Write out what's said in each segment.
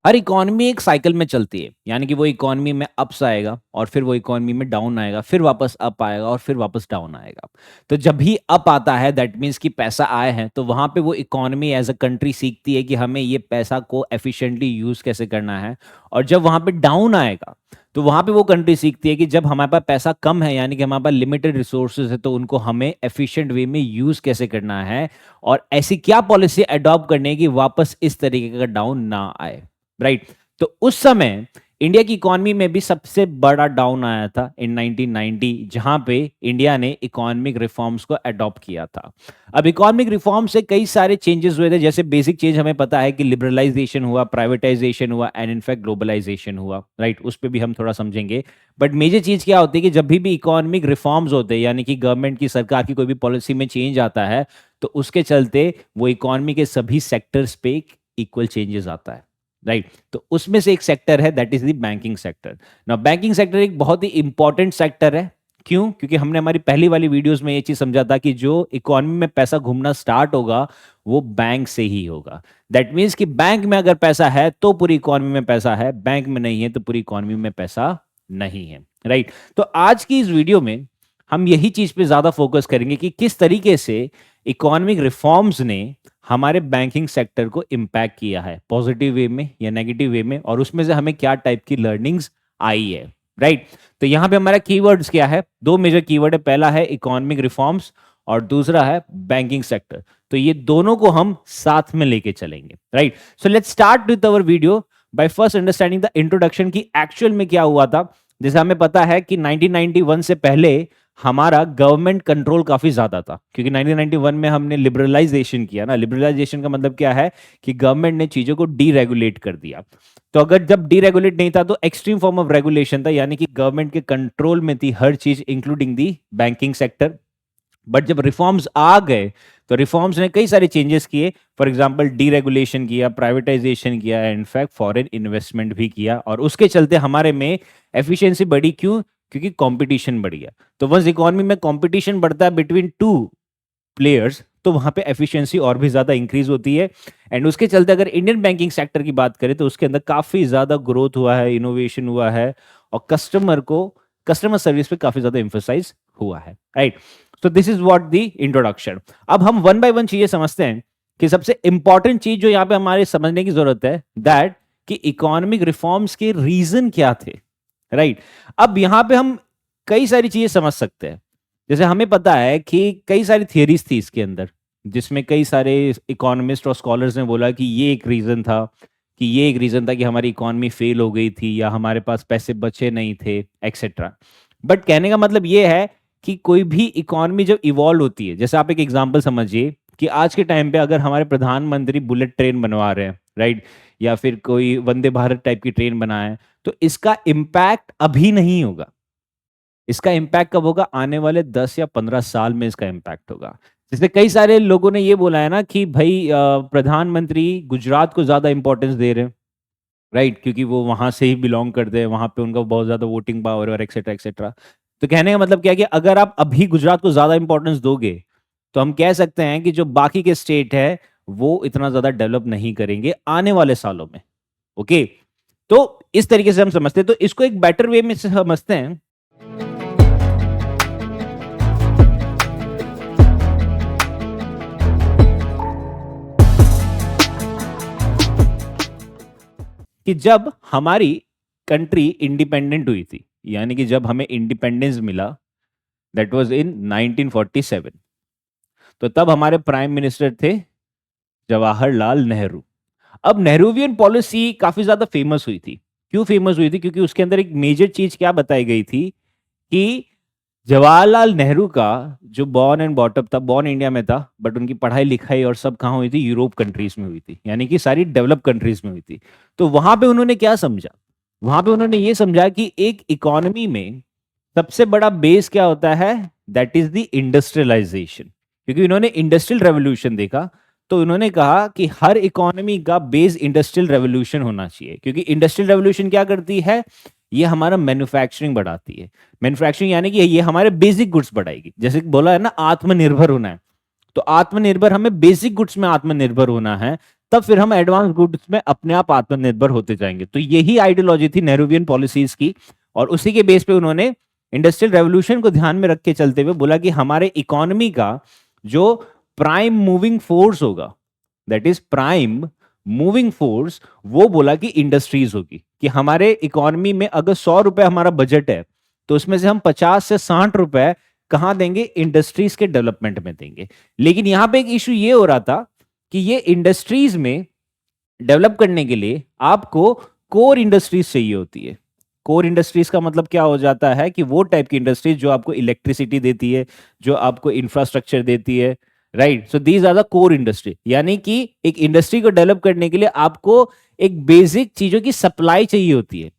हर economy एक cycle में चलती है, यानी कि वो इकोनॉमी में अप्स आएगा और फिर वो इकोनॉमी में डाउन आएगा, फिर वापस अप आएगा और फिर वापस डाउन आएगा। तो जब भी अप आता है दैट मीन्स कि पैसा आए हैं, तो वहां पे वो इकोनॉमी एज अ कंट्री सीखती है कि हमें ये पैसा को एफिशिएंटली यूज कैसे करना है। और जब वहां पे डाउन आएगा तो वहां पे वो कंट्री सीखती है कि जब हमारे पास पैसा कम है, यानी कि हमारे पास लिमिटेड रिसोर्सेज है, तो उनको हमें एफिशिएंट वे में यूज कैसे करना है और ऐसी क्या पॉलिसी अडॉप्ट करनी है कि वापस इस तरीके का डाउन ना आए। राइट। तो उस समय इंडिया की इकोनॉमी में भी सबसे बड़ा डाउन आया था इन 1990, जहां पे इंडिया ने इकोनॉमिक रिफॉर्म्स को अडॉप्ट किया था। अब इकोनॉमिक रिफॉर्म से कई सारे चेंजेस हुए थे, जैसे बेसिक चेंज हमें पता है कि लिबरलाइजेशन हुआ, प्राइवेटाइजेशन हुआ एंड इनफैक्ट ग्लोबलाइजेशन हुआ। राइट, उस पर भी हम थोड़ा समझेंगे। बट मेजर चीज क्या होती है कि जब भी इकोनॉमिक रिफॉर्म्स होते हैं, यानी कि गवर्नमेंट की, सरकार की कोई भी पॉलिसी में चेंज आता है, तो उसके चलते वो इकोनॉमी के सभी सेक्टर्स पे इक्वल चेंजेस आता है। राइट। तो उसमें से एक सेक्टर है that is the banking sector. ना बैंकिंग सेक्टर एक बहुत ही इंपॉर्टेंट सेक्टर है। क्यों? क्योंकि हमने हमारी पहली वाली वीडियोस में ये चीज समझा था कि जो इकोनॉमी में पैसा घूमना स्टार्ट होगा वो बैंक से ही होगा। दैट मीन्स कि बैंक में अगर पैसा है तो पूरी इकोनॉमी में पैसा है, बैंक में नहीं है तो पूरी इकोनॉमी में पैसा नहीं है। राइट। तो आज की इस वीडियो में हम यही चीज पे ज्यादा फोकस करेंगे कि किस तरीके से इकोनॉमिक रिफॉर्म्स ने हमारे बैंकिंग सेक्टर को इम्पैक्ट किया है, पॉजिटिव वे में या नेगेटिव वे में, और उसमें से हमें क्या टाइप की लर्निंग्स आई है। राइट। तो यहां पे हमारा कीवर्ड्स क्या है? दो मेजर कीवर्ड है, पहला है इकोनॉमिक रिफॉर्म्स और दूसरा है बैंकिंग सेक्टर। तो ये दोनों को हम साथ में लेके चलेंगे। Right. So let's start with our video by first understanding the introduction की एक्चुअल में क्या हुआ था। जैसे हमें पता है कि 1991 से पहले हमारा गवर्नमेंट कंट्रोल काफी ज्यादा था, क्योंकि 1991 में हमने लिबरलाइजेशन किया ना। लिबरलाइजेशन का मतलब क्या है कि गवर्नमेंट ने चीजों को डीरेगुलेट कर दिया। तो अगर जब डीरेगुलेट नहीं था तो एक्सट्रीम फॉर्म ऑफ रेगुलेशन था, यानी कि गवर्नमेंट के कंट्रोल में थी हर चीज including the banking sector. But जब रिफॉर्म्स आ गए तो रिफॉर्म्स ने कई सारे चेंजेस किए। फॉर एग्जांपल डीरेगुलेशन किया, प्राइवेटाइजेशन किया, इनफैक्ट फॉरेन इन्वेस्टमेंट भी किया, और उसके चलते हमारे में एफिशिएंसी बढ़ी। क्यों? क्योंकि कंपटीशन बढ़ गया। तो वंस इकोनॉमी में कंपटीशन बढ़ता है बिटवीन टू प्लेयर्स, तो वहां पे एफिशिएंसी और भी ज्यादा इंक्रीज होती है। एंड उसके चलते अगर इंडियन बैंकिंग सेक्टर की बात करें तो उसके अंदर काफी ज्यादा ग्रोथ हुआ है, इनोवेशन हुआ है, और कस्टमर सर्विस पे काफी ज्यादा एम्फोसाइज हुआ है। Right. So this is what the introduction. अब हम वन बाय वन चीजें समझते हैं कि सबसे इंपॉर्टेंट चीज जो यहाँ पे हमारे समझने की जरूरत है दैट कि इकोनॉमिक रिफॉर्म्स के रीजन क्या थे। राइट। अब यहां पे हम कई सारी चीजें समझ सकते हैं। जैसे हमें पता है कि कई सारी थियरीज थी इसके अंदर, जिसमें कई सारे इकोनॉमिस्ट और स्कॉलर्स ने बोला कि ये एक रीजन था, कि हमारी इकोनॉमी फेल हो गई थी या हमारे पास पैसे बचे नहीं थे, एक्सेट्रा। बट कहने का मतलब ये है कि कोई भी इकोनॉमी जब इवॉल्व होती है, जैसे आप एक एग्जांपल समझिए कि आज के टाइम पे अगर हमारे प्रधानमंत्री बुलेट ट्रेन बनवा रहे हैं, राइट, या फिर कोई वंदे भारत टाइप की ट्रेन बनाए, तो इसका इम्पैक्ट अभी नहीं होगा। इसका इम्पैक्ट कब होगा? आने वाले 10 या 15 साल में इसका इम्पैक्ट होगा। जैसे कई सारे लोगों ने ये बोला है ना कि भाई प्रधानमंत्री गुजरात को ज्यादा इंपॉर्टेंस दे रहे हैं, राइट, क्योंकि वो वहां से ही बिलोंग करते हैं, वहां पे उनका बहुत ज्यादा वोटिंग पावर और एक्सेट्रा एक्सेट्रा। तो कहने का मतलब क्या है कि अगर आप अभी गुजरात को ज्यादा इंपॉर्टेंस दोगे तो हम कह सकते हैं कि जो बाकी के स्टेट है वो इतना ज्यादा डेवलप नहीं करेंगे आने वाले सालों में। ओके। तो इस तरीके से हम समझते हैं। तो इसको एक बेटर वे में से समझते हैं कि जब हमारी कंट्री इंडिपेंडेंट हुई थी, यानी कि जब हमें इंडिपेंडेंस मिला, दैट वाज इन 1947। तो तब हमारे प्राइम मिनिस्टर थे जवाहरलाल नेहरू। अब नेहरूवियन पॉलिसी काफी ज्यादा फेमस हुई थी। क्यों फेमस हुई थी? क्योंकि उसके अंदर एक मेजर चीज क्या बताई गई थी कि जवाहरलाल नेहरू का जो बॉर्न एंड बॉटअप था, बॉर्न इंडिया में था, बट उनकी पढ़ाई लिखाई और सब कहाँ हुई थी? यूरोप कंट्रीज में हुई थी, यानी कि सारी डेवलप कंट्रीज में हुई थी। तो वहां पे उन्होंने क्या समझा? वहां पे उन्होंने ये समझा कि एक इकोनॉमी में सबसे बड़ा बेस क्या होता है? That is the industrialisation. क्योंकि उन्होंने इंडस्ट्रियल रेवोल्यूशन देखा, तो उन्होंने कहा कि हर इकोनॉमी का बेस इंडस्ट्रियल रेवोल्यूशन होना चाहिए। क्योंकि इंडस्ट्रियल रेवोल्यूशन क्या करती है? ये हमारा मैन्युफैक्चरिंग बढ़ाती है। मैन्युफैक्चरिंग यानी कि ये हमारे बेसिक गुड्स बढ़ाएगी। जैसे बोला है ना, आत्मनिर्भर होना है, तो आत्मनिर्भर, हमें बेसिक गुड्स में आत्मनिर्भर होना है, तब फिर हम एडवांस गुड्स में अपने आप आत्मनिर्भर होते जाएंगे। तो यही आइडियोलॉजी थी नेहरूवियन पॉलिसीज की, और उसी के बेस पे उन्होंने इंडस्ट्रियल रेवोल्यूशन को ध्यान में रख के चलते हुए बोला कि हमारे इकोनॉमी का जो प्राइम मूविंग फोर्स होगा, that is prime moving force, वो बोला कि इंडस्ट्रीज होगी। कि हमारे इकोनॉमी में अगर 100 रुपए हमारा बजट है, तो उसमें से हम 50 से 60 रुपए कहां देंगे? इंडस्ट्रीज के डेवलपमेंट में देंगे। लेकिन यहां पे एक इशू ये हो रहा था कि ये इंडस्ट्रीज में डेवलप करने के लिए आपको कोर इंडस्ट्रीज चाहिए होती है। कोर इंडस्ट्रीज का मतलब क्या हो जाता है कि वो टाइप की इंडस्ट्रीज जो आपको इलेक्ट्रिसिटी देती है, जो आपको इंफ्रास्ट्रक्चर देती है, right. So these are the core industry. यानी कि एक इंडस्ट्री को डेवलप करने के लिए आपको एक बेसिक चीजों की सप्लाई चाहिए होती है।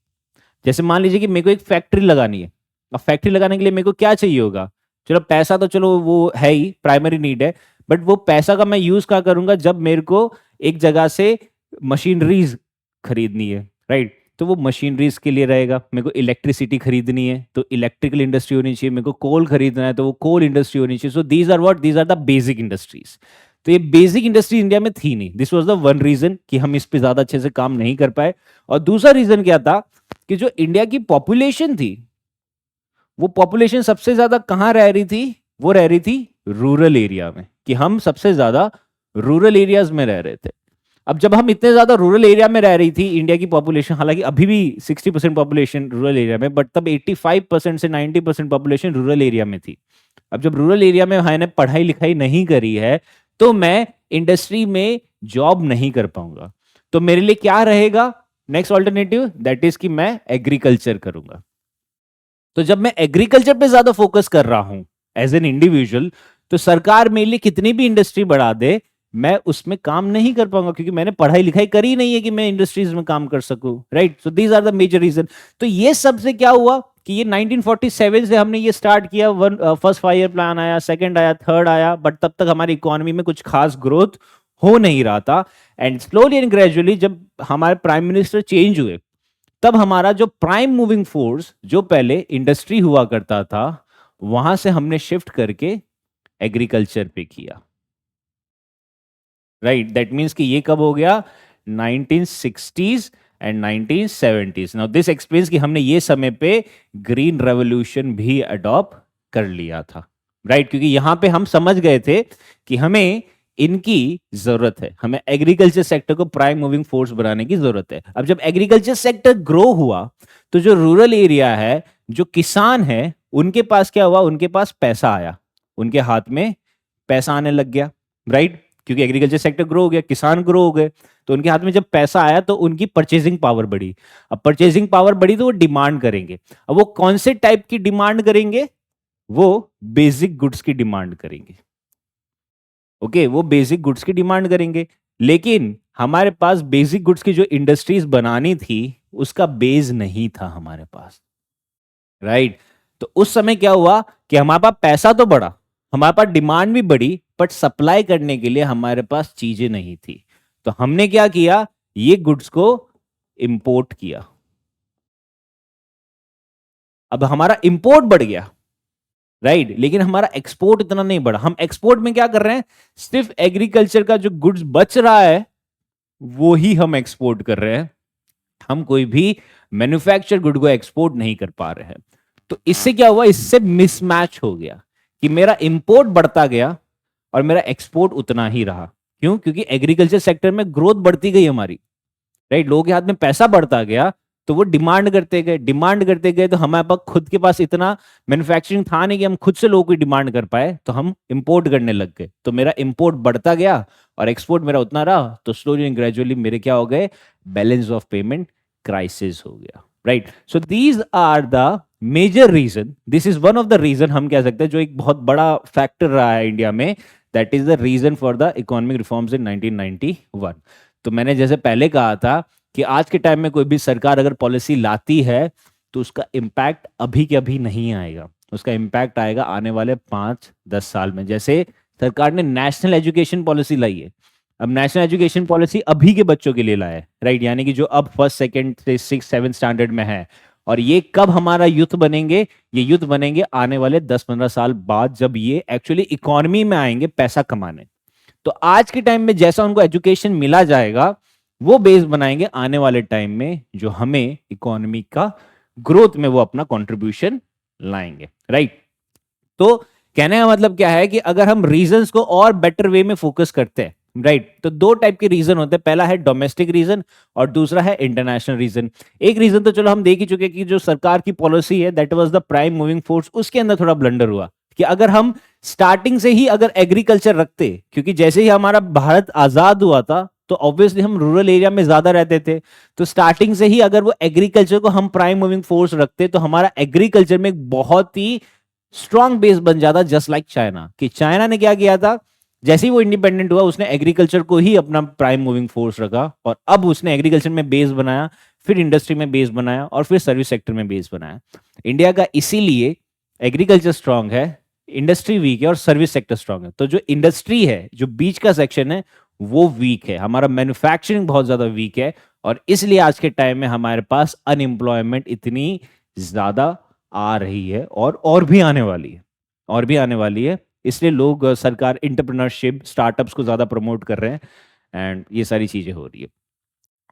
जैसे मान लीजिए कि मेरे को एक फैक्ट्री लगानी है, अब फैक्ट्री लगाने के लिए मेरे को क्या चाहिए होगा? चलो पैसा तो चलो वो है ही, प्राइमरी नीड है, बट वो पैसा का मैं यूज क्या करूंगा? जब मेरे को एक जगह से मशीनरीज खरीदनी है, राइट। तो वो मशीनरीज के लिए रहेगा। मेरे को इलेक्ट्रिसिटी खरीदनी है तो इलेक्ट्रिकल इंडस्ट्री होनी चाहिए, मेरे को कोल खरीदना है तो वो कोल इंडस्ट्री होनी चाहिए। So these are what, these are the basic industries. तो ये बेसिक इंडस्ट्री इंडिया में थी नहीं। This was the one reason कि हम इस पे ज्यादा अच्छे से काम नहीं कर पाए। और दूसरा रीजन क्या था कि जो इंडिया की पॉपुलेशन थी, वो पॉपुलेशन सबसे ज्यादा कहां रह रही थी? वो रह रही थी रूरल एरिया में। कि हम सबसे ज्यादा रूरल एरियाज में रह रहे थे। अब जब हम इतने ज्यादा रूरल एरिया में रह रही थी इंडिया की पॉपुलेशन, हालांकि अभी भी 60% पॉपुलेशन रूरल एरिया में, बट तब 85% से 90% पॉपुलेशन रूरल एरिया में थी। अब जब रूरल एरिया में मैंने पढ़ाई लिखाई नहीं करी है, तो मैं इंडस्ट्री में जॉब नहीं कर पाऊंगा। तो मेरे लिए क्या रहेगा नेक्स्ट ऑल्टरनेटिव? दैट इज कि मैं एग्रीकल्चर करूंगा। तो जब मैं एग्रीकल्चर पे ज्यादा फोकस कर रहा हूं एज एन इंडिविजुअल, तो सरकार मेरे लिए कितनी भी इंडस्ट्री बढ़ा दे, मैं उसमें काम नहीं कर पाऊंगा, क्योंकि मैंने पढ़ाई लिखाई करी नहीं है कि मैं इंडस्ट्रीज में काम कर सकूं, right. So these are the major reason. तो ये सबसे क्या हुआ कि ये 1947 से हमने ये स्टार्ट किया। फर्स्ट 5 ईयर प्लान आया, सेकंड आया, थर्ड आया, बट तब तक हमारी इकोनॉमी में कुछ खास ग्रोथ हो नहीं रहा था। एंड स्लोली एंड ग्रेजुअली जब हमारे प्राइम मिनिस्टर चेंज हुए, तब हमारा जो प्राइम मूविंग फोर्स, जो पहले इंडस्ट्री हुआ करता था, वहां से हमने शिफ्ट करके एग्रीकल्चर पे किया, राइट। दैट मीन्स कि ये कब हो गया? 1960s and 1970s। Now this explains कि हमने ये समय पे ग्रीन रेवोल्यूशन भी अडॉप्ट कर लिया था, राइट। क्योंकि यहां पे हम समझ गए थे कि हमें इनकी जरूरत है, हमें एग्रीकल्चर सेक्टर को प्राइम मूविंग फोर्स बनाने की जरूरत है। अब जब एग्रीकल्चर सेक्टर ग्रो हुआ, तो जो रूरल एरिया है, जो किसान है, उनके पास क्या हुआ? उनके पास पैसा आया, उनके हाथ में पैसा आने लग गया, राइट। क्योंकि एग्रीकल्चर सेक्टर ग्रो हो गया, किसान ग्रो हो गए, तो उनके हाथ में जब पैसा आया तो उनकी परचेजिंग पावर बढ़ी। अब परचेजिंग पावर बढ़ी तो वो डिमांड करेंगे। अब वो कौन से टाइप की डिमांड करेंगे? वो बेसिक गुड्स की डिमांड करेंगे। ओके, वो बेसिक गुड्स की डिमांड करेंगे। लेकिन हमारे पास बेसिक गुड्स की जो इंडस्ट्रीज बनानी थी, उसका बेस नहीं था हमारे पास, राइट। तो उस समय क्या हुआ कि हमारे पास पैसा तो बढ़ा, हमारे पास डिमांड भी बढ़ी, बट सप्लाई करने के लिए हमारे पास चीजें नहीं थी। तो हमने क्या किया? ये गुड्स को इंपोर्ट किया। अब हमारा इंपोर्ट बढ़ गया, राइट, लेकिन हमारा एक्सपोर्ट इतना नहीं बढ़ा। हम एक्सपोर्ट में क्या कर रहे हैं? सिर्फ एग्रीकल्चर का जो गुड्स बच रहा है, वो ही हम एक्सपोर्ट कर रहे हैं। हम कोई भी मैन्युफैक्चर गुड को एक्सपोर्ट नहीं कर पा रहे हैं। तो इससे क्या हुआ? इससे मिसमैच हो गया कि मेरा इंपोर्ट बढ़ता गया और मेरा एक्सपोर्ट उतना ही रहा। क्यों? क्योंकि एग्रीकल्चर सेक्टर में ग्रोथ बढ़ती गई हमारी, राइट। लोगों के हाथ में पैसा बढ़ता गया, तो वो डिमांड करते गए, डिमांड करते गए, तो हमारे पास खुद के पास इतना मैन्युफैक्चरिंग था नहीं कि हम खुद से लोगों की डिमांड कर पाए, तो हम इंपोर्ट करने लग गए। तो मेरा इंपोर्ट बढ़ता गया और एक्सपोर्ट मेरा उतना रहा। तो स्लोली एंड ग्रेजुअली मेरे क्या हो गए? बैलेंस ऑफ पेमेंट क्राइसिस हो गया, right. So these are the major reason, this is one of the reason हम कह सकते हैं, जो एक बहुत बड़ा फैक्टर रहा है इंडिया में। That is the reason for the economic reforms in 1991। तो मैंने जैसे पहले कहा था कि आज के टाइम में कोई भी सरकार अगर पॉलिसी लाती है, तो उसका इम्पैक्ट अभी के अभी नहीं आएगा, उसका इम्पैक्ट आएगा आने वाले 5-10 साल में। जैसे सरकार ने नेशनल एजुकेशन पॉलिसी लाई है। अब नेशनल एजुकेशन पॉलिसी अभी के बच्चों के लिए लाया है, राइट, यानी कि जो अब फर्स्ट सेकंड से 6-7 स्टैंडर्ड में है। और ये कब हमारा यूथ बनेंगे? ये यूथ बनेंगे आने वाले 10-15 साल बाद, जब ये एक्चुअली इकोनॉमी में आएंगे पैसा कमाने। तो आज के टाइम में जैसा उनको एजुकेशन मिला जाएगा, वो बेस बनाएंगे आने वाले टाइम में, जो हमें इकोनॉमी का ग्रोथ में वो अपना कंट्रीब्यूशन लाएंगे, राइट। तो कहने का मतलब क्या है कि अगर हम रीजंस को और बेटर वे में फोकस करते हैं, राइट, तो दो टाइप के रीजन होते हैं, पहला है डोमेस्टिक रीजन और दूसरा है इंटरनेशनल रीजन। एक रीजन तो चलो हम देख ही चुके कि जो सरकार की पॉलिसी है that was the prime moving force, उसके अंदर थोड़ा ब्लंडर हुआ कि अगर हम स्टार्टिंग से ही अगर एग्रीकल्चर रखते, क्योंकि जैसे ही हमारा भारत आजाद हुआ था तो ऑब्वियसली हम रूरल एरिया में ज्यादा रहते थे, तो स्टार्टिंग से ही अगर वो एग्रीकल्चर को हम प्राइम मूविंग फोर्स रखते तो हमारा एग्रीकल्चर में एक बहुत ही स्ट्रॉन्ग बेस बन जाता, जस्ट लाइक चाइना। कि चाइना ने क्या किया था, जैसे ही वो इंडिपेंडेंट हुआ उसने एग्रीकल्चर को ही अपना प्राइम मूविंग फोर्स रखा, और अब उसने एग्रीकल्चर में बेस बनाया, फिर इंडस्ट्री में बेस बनाया, और फिर सर्विस सेक्टर में बेस बनाया। इंडिया का इसीलिए एग्रीकल्चर स्ट्रांग है, इंडस्ट्री वीक है और सर्विस सेक्टर स्ट्रांग है। तो जो इंडस्ट्री है, जो बीच का सेक्शन है, वो वीक है, हमारा मैन्युफैक्चरिंग बहुत ज्यादा वीक है, और इसलिए आज के टाइम में हमारे पास अनएम्प्लॉयमेंट इतनी ज्यादा आ रही है, और भी आने वाली है, और भी आने वाली है। इसलिए लोग सरकार इंटरप्रेन्योरशिप स्टार्टअप्स को ज्यादा प्रमोट कर रहे हैं, एंड ये सारी चीजें हो रही है।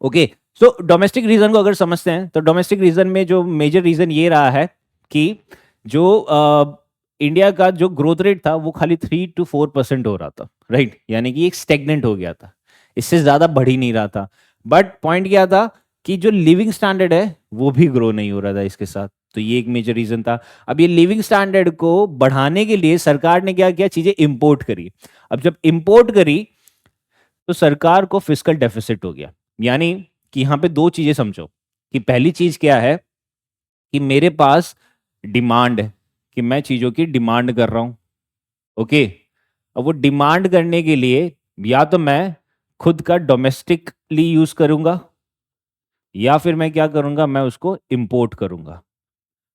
ओके, सो डोमेस्टिक रीजन को अगर समझते हैं तो डोमेस्टिक रीजन में जो मेजर रीजन ये रहा है कि जो इंडिया का जो ग्रोथ रेट था वो खाली 3 to 4% हो रहा था, राइट, यानी कि एक स्टेगनेंट हो गया था, इससे ज्यादा बढ़ ही नहीं रहा था। बट पॉइंट क्या था कि जो लिविंग स्टैंडर्ड है वो भी ग्रो नहीं हो रहा था इसके साथ, तो ये एक मेजर रीजन था। अब ये लिविंग स्टैंडर्ड को बढ़ाने के लिए सरकार ने क्या किया, चीजें इंपोर्ट करी। अब जब इंपोर्ट करी तो सरकार को फिस्कल डेफिसिट हो गया। यानी कि यहां पे दो चीजें समझो, कि पहली चीज क्या है कि मेरे पास डिमांड है, कि मैं चीजों की डिमांड कर रहा हूं, ओके। अब वो डिमांड करने के लिए या तो मैं खुद का डोमेस्टिकली यूज करूंगा, या फिर मैं क्या करूंगा, मैं उसको इंपोर्ट करूंगा।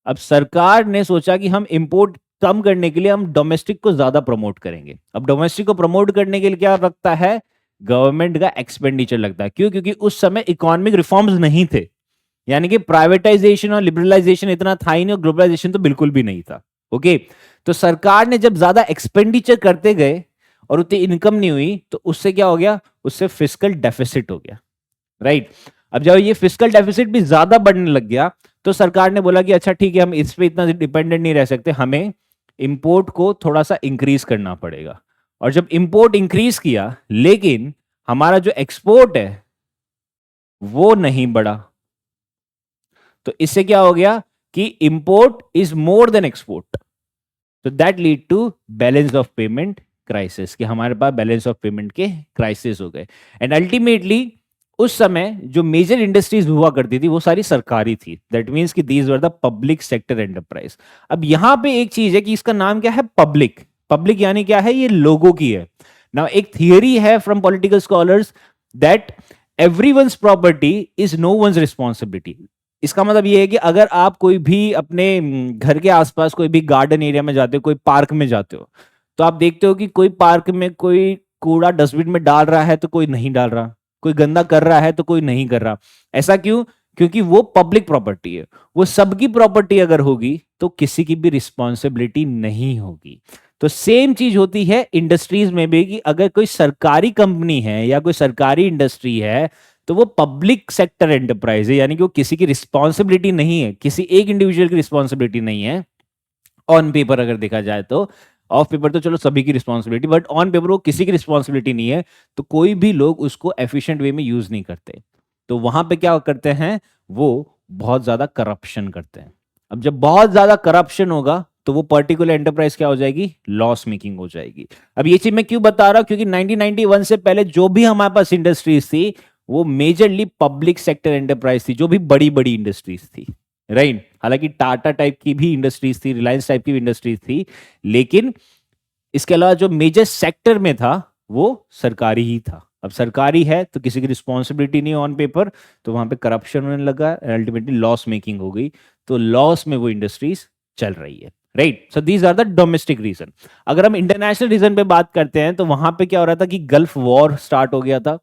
अब सरकार ने सोचा कि हम इंपोर्ट कम करने के लिए हम डोमेस्टिक को ज्यादा प्रमोट करेंगे। अब डोमेस्टिक को प्रमोट करने के लिए क्या लगता है, गवर्नमेंट का एक्सपेंडिचर लगता है। क्यों? क्योंकि उस समय इकोनॉमिक रिफॉर्म्स नहीं थे, यानी कि प्राइवेटाइजेशन और लिबरलाइजेशन इतना था ही नहीं, और ग्लोबलाइजेशन तो बिल्कुल भी नहीं था, ओके। तो सरकार ने जब ज्यादा एक्सपेंडिचर करते गए और उतनी इनकम नहीं हुई, तो उससे क्या हो गया, उससे फिस्कल डेफिसिट हो गया, राइट। अब जब ये फिस्कल डेफिसिट भी ज्यादा बढ़ने लग गया तो सरकार ने बोला कि अच्छा ठीक है, हम इस पे इतना डिपेंडेंट नहीं रह सकते, हमें इंपोर्ट को थोड़ा सा इंक्रीज करना पड़ेगा। और जब इंपोर्ट इंक्रीज किया लेकिन हमारा जो एक्सपोर्ट है वो नहीं बढ़ा, तो इससे क्या हो गया कि import is more than export, तो that lead to balance of payment crisis, कि हमारे पास बैलेंस ऑफ पेमेंट के क्राइसिस हो गए। एंड अल्टीमेटली उस समय जो मेजर इंडस्ट्रीज हुआ करती थी वो सारी सरकारी थी, दैट मींस कि these were the public sector enterprise. अब यहां पे एक चीज है कि इसका नाम क्या है, पब्लिक। पब्लिक यानी क्या है, ये लोगों की है। नाउ एक थियरी है from political scholars that everyone's property is no one's responsibility. इसका मतलब ये है कि अगर आप कोई भी अपने घर के आसपास कोई भी गार्डन एरिया में जाते हो, कोई पार्क में जाते हो, तो आप देखते हो कि कोई पार्क में कोई कूड़ा डस्टबिन में डाल रहा है तो कोई नहीं डाल रहा, कोई गंदा कर रहा है तो कोई नहीं कर रहा। ऐसा क्यों? क्योंकि वो पब्लिक प्रॉपर्टी है। वो सबकी प्रॉपर्टी अगर होगी तो किसी की भी रिस्पॉन्सिबिलिटी नहीं होगी। तो सेम चीज होती है इंडस्ट्रीज में भी, कि अगर कोई सरकारी कंपनी है या कोई सरकारी इंडस्ट्री है तो वो पब्लिक सेक्टर एंटरप्राइज है, यानी कि वो किसी की रिस्पॉन्सिबिलिटी नहीं है, किसी एक इंडिविजुअल की रिस्पॉन्सिबिलिटी नहीं है। ऑन पेपर अगर देखा जाए तो, ऑफ पेपर तो चलो सभी की रिस्पॉन्सिबिलिटी, बट ऑन पेपर वो किसी की रिस्पॉन्सिबिलिटी नहीं है, तो कोई भी लोग उसको एफिशिएंट वे में यूज नहीं करते। तो वहां पे क्या करते हैं, वो बहुत ज्यादा करप्शन करते हैं। अब जब बहुत ज्यादा करप्शन होगा तो वो पर्टिकुलर एंटरप्राइज क्या हो जाएगी, लॉस मेकिंग हो जाएगी। अब ये चीज मैं क्यों बता रहा हूं, क्योंकि 1991 से पहले जो भी हमारे पास इंडस्ट्रीज थी वो मेजरली पब्लिक सेक्टर एंटरप्राइज थी, जो भी बड़ी बड़ी इंडस्ट्रीज थी, राइट। हालांकि टाटा टाइप की भी इंडस्ट्रीज थी, रिलायंस टाइप की भी इंडस्ट्रीज थी, लेकिन इसके अलावा जो मेजर सेक्टर में था वो सरकारी ही था। अब सरकारी है तो किसी की रिस्पॉन्सिबिलिटी नहीं ऑन पेपर, तो वहां पे करप्शन होने लगा, अल्टीमेटली लॉस मेकिंग हो गई, तो लॉस में वो इंडस्ट्रीज चल रही है, right. So these are the domestic reason. अगर हम इंटरनेशनल रीजन पे बात करते हैं तो वहां पे क्या हो रहा था कि गल्फ वॉर स्टार्ट हो गया था।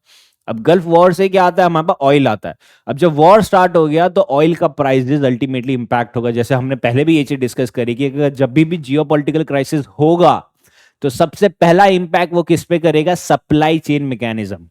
अब गल्फ वॉर से क्या आता है, हमारे पास ऑयल आता है। अब जब वॉर स्टार्ट हो गया तो ऑयल का प्राइसेस अल्टीमेटली इंपैक्ट होगा। जैसे हमने पहले भी ये चीज डिस्कस करी कि अगर जब भी जियोपॉलिटिकल क्राइसिस होगा तो सबसे पहला इंपैक्ट वो किस पे करेगा? Supply chain mechanism.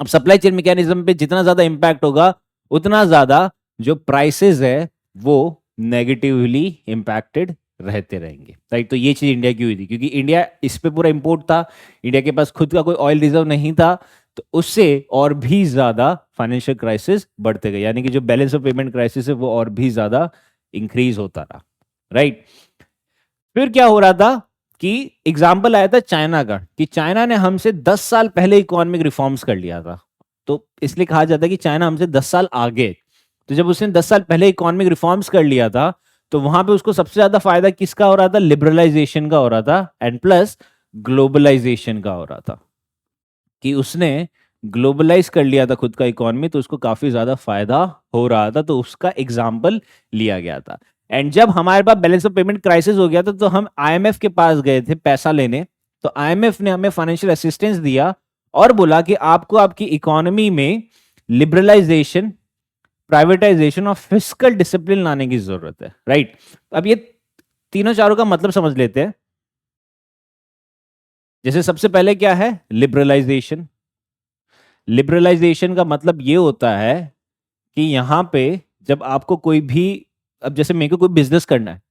अब सप्लाई चेन मैकेनिज्म पे जितना ज्यादा इंपैक्ट होगा उतना ज्यादा जो प्राइसेस है वो नेगेटिवली इंपैक्टेड रहते रहेंगे, राइट। तो ये चीज इंडिया की हुई थी क्योंकि इंडिया इस पे पूरा इंपोर्ट था, इंडिया के पास खुद का कोई ऑयल रिजर्व नहीं था, तो उससे और भी ज्यादा फाइनेंशियल क्राइसिस बढ़ते गए, यानी कि जो बैलेंस ऑफ पेमेंट क्राइसिस है वो और भी ज्यादा इंक्रीज होता रहा, राइट। फिर क्या हो रहा था कि एग्जाम्पल आया था चाइना का, कि चाइना ने हमसे 10 साल पहले इकोनॉमिक रिफॉर्म्स कर लिया था, तो इसलिए कहा जाता है कि चाइना हमसे 10 साल आगे। तो जब उसने 10 साल पहले इकोनॉमिक रिफॉर्म्स कर लिया था तो वहां पे उसको सबसे ज्यादा फायदा किसका हो रहा था? लिबरलाइजेशन का हो रहा था, एंड प्लस ग्लोबलाइजेशन का हो रहा था, कि उसने ग्लोबलाइज कर लिया था खुद का इकोनॉमी, तो उसको काफी ज्यादा फायदा हो रहा था, तो उसका एग्जाम्पल लिया गया था। एंड जब हमारे पास बैलेंस ऑफ पेमेंट क्राइसिस हो गया था तो हम आईएमएफ के पास गए थे पैसा लेने, तो आईएमएफ ने हमें फाइनेंशियल असिस्टेंस दिया और बोला कि आपको आपकी इकोनॉमी में लिबरलाइजेशन, प्राइवेटाइजेशन और फिस्कल डिसिप्लिन लाने की जरूरत है, राइट। अब ये तीनों चारों का मतलब समझ लेते हैं। जैसे सबसे पहले क्या है? लिबरलाइजेशन। लिबरलाइजेशन का मतलब ये होता है कि यहां पे जब आपको कोई भी, अब जैसे मेरे को कोई बिजनेस करना है,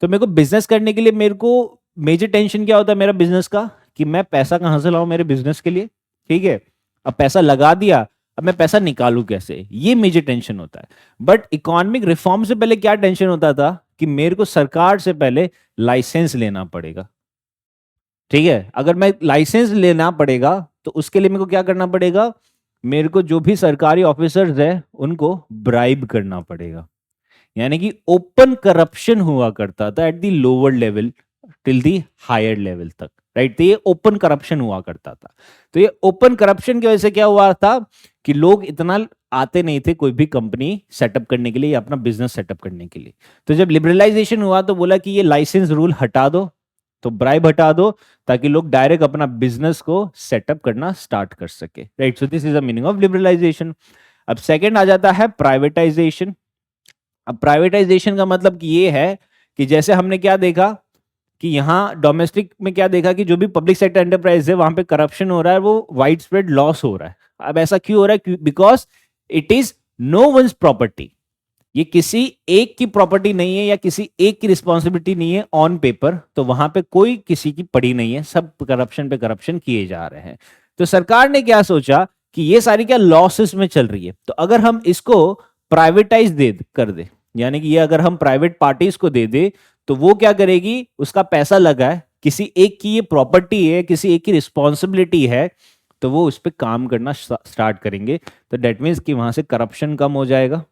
तो मेरे को बिजनेस करने के लिए मेरे को मेजर टेंशन क्या होता है मेरा बिजनेस का? कि मैं पैसा कहां से लाऊं मेरे बिजनेस के लिए, ठीक है। अब पैसा लगा दिया, अब मैं पैसा निकालूं कैसे, ये मेजर टेंशन होता है। बट इकोनॉमिक रिफॉर्म से पहले क्या टेंशन होता था? कि मेरे को सरकार से पहले लाइसेंस लेना पड़ेगा, ठीक है। अगर मैं लाइसेंस लेना पड़ेगा तो उसके लिए मेरे को क्या करना पड़ेगा? मेरे को जो भी सरकारी ऑफिसर्स है उनको ब्राइब करना पड़ेगा, यानी कि ओपन करप्शन हुआ करता था at the lower level till the higher level तक, राइट। तो ये ओपन करप्शन हुआ करता था। तो ये ओपन करप्शन की वजह से क्या हुआ था कि लोग इतना आते नहीं थे कोई भी कंपनी सेटअप करने के लिए या अपना बिजनेस सेटअप करने के लिए। तो जब लिबरलाइजेशन हुआ तो बोला कि ये लाइसेंस रूल हटा दो, तो ब्राइब हटा दो, ताकि लोग डायरेक्ट अपना बिजनेस को सेटअप करना स्टार्ट कर सके, right. So this is the meaning of liberalisation. अब सेकंड आ जाता है प्राइवेटाइजेशन। अब प्राइवेटाइजेशन का मतलब कि ये है कि जैसे हमने क्या देखा कि यहाँ डोमेस्टिक में क्या देखा कि जो भी पब्लिक सेक्टर एंटरप्राइज है वहां पे करप्शन हो रहा है, वो वाइड स्प्रेड लॉस हो रहा है। अब ऐसा क्यों हो रहा है? Because it is no one's property, ये किसी एक की प्रॉपर्टी नहीं है या किसी एक की रिस्पॉन्सिबिलिटी नहीं है ऑन पेपर, तो वहां पे कोई किसी की पड़ी नहीं है, सब करप्शन पे करप्शन किए जा रहे हैं। तो सरकार ने क्या सोचा कि ये सारी क्या लॉसेस में चल रही है, तो अगर हम इसको प्राइवेटाइज दे कर दे, यानी कि ये अगर हम प्राइवेट पार्टीज को दे दे, तो वो क्या करेगी? उसका पैसा लगा है, किसी एक की ये प्रॉपर्टी है, किसी एक की रिस्पॉन्सिबिलिटी है, तो वो उस पर काम करना स्टार्ट करेंगे। तो डेट मीन्स कि वहां से करप्शन कम हो जाएगा